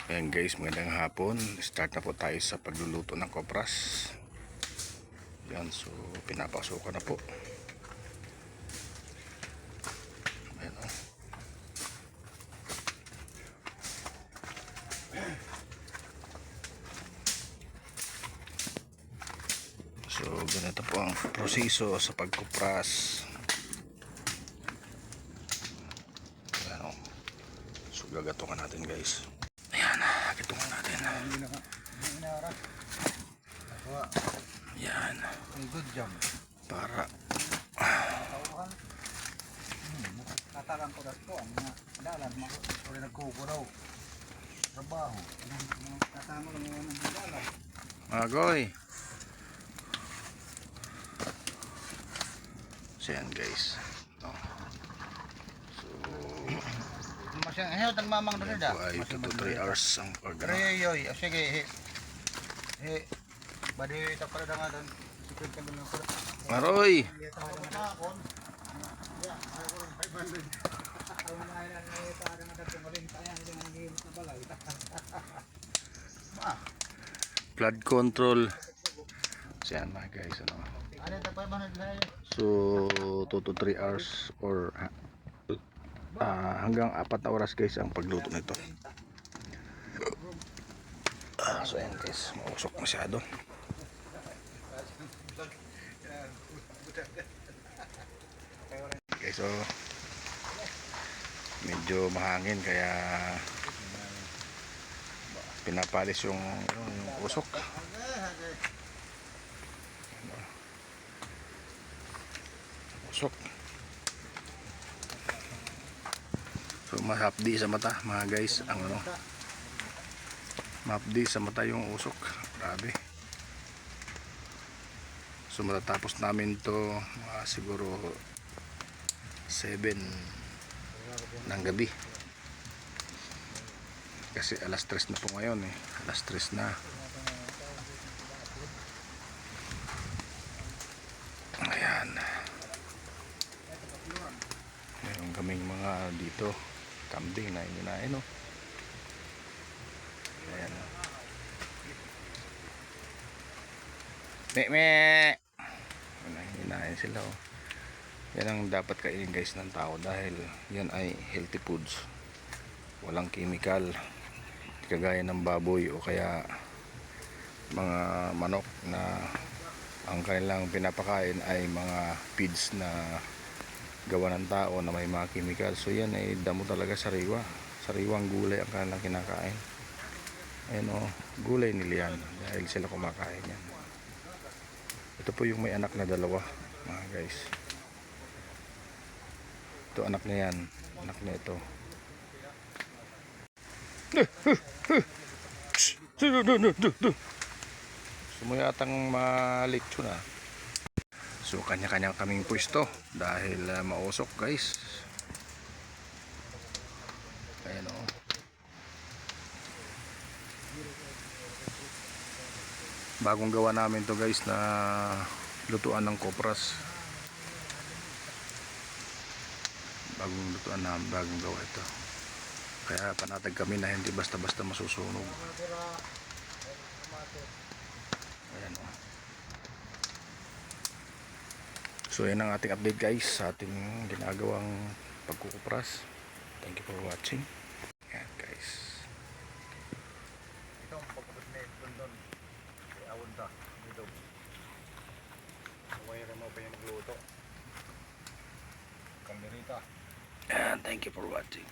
Ayan guys, magandang hapon. Start na po tayo sa pagluluto ng kopras. Ayan, so pinapasukan na po. Ayan o. So ganito po ang proseso sa pagkopras. Ayan o. So gagatukan natin guys. Ayan, gagatukan natin. Ayan. Good job. Para Katakan ko das ko ang mga dalan mga ori nagkuko daw. Trabaho. Kasama lang mga ng dalan. Magoy. So yan guys. So Masyang ayaw tang mamang yan dada. po ay 2 to 3 hours ang pag Reyoy, sige. Badi ta para nga don. Sikit ka lang ko. Maroy. Flood control. So yan mga guys, ano. So 2 to 3 hours or hanggang 4 na oras guys ang pagluto nito. So yan guys, mausok masyado. Okay, so medyo mahangin kaya pinapalis yung usok. Usok. So mahapdi sa mata mga guys ang ano. Mahapdi sa mata yung usok. Grabe. So matatapos namin to siguro 7 ng gabi. Kasi alas 3 na po ngayon eh. Alas 3 na. Ayan. Mayroon kaming mga dito kambing na hinahin, no? Ayan. Me. Hinahin sila, oh. Yan ang dapat kainin guys ng tao dahil yan ay healthy foods. Walang chemical. Kagaya ng baboy o kaya mga manok na ang kanilang pinapakain ay mga feeds na gawa ng tao na may mga chemical. So yan ay damo talaga sariwang gulay ang kanilang kinakain. Ayan o, gulay nila yan dahil sila kumakain yan. Ito po yung may anak na dalawa mga guys. Ito anak niya yan, anak niya ito. Sumuyatang malitso na. So kanya-kanya kaming pwesto dahil mausok guys. Ayan o. Bagong gawa namin to guys na lutuan ng kopras. Bagong gawa ito. Kaya panatag kami na hindi basta-basta masusunog. Ayan o. So yan ang ating update guys sa ating ginagawang pagkukupras. Thank you for watching. Ayan guys. Ito ang pagkabot na doon. Awon ta dito. Wala mo pa yung magluto. Kalderita. And thank you for watching.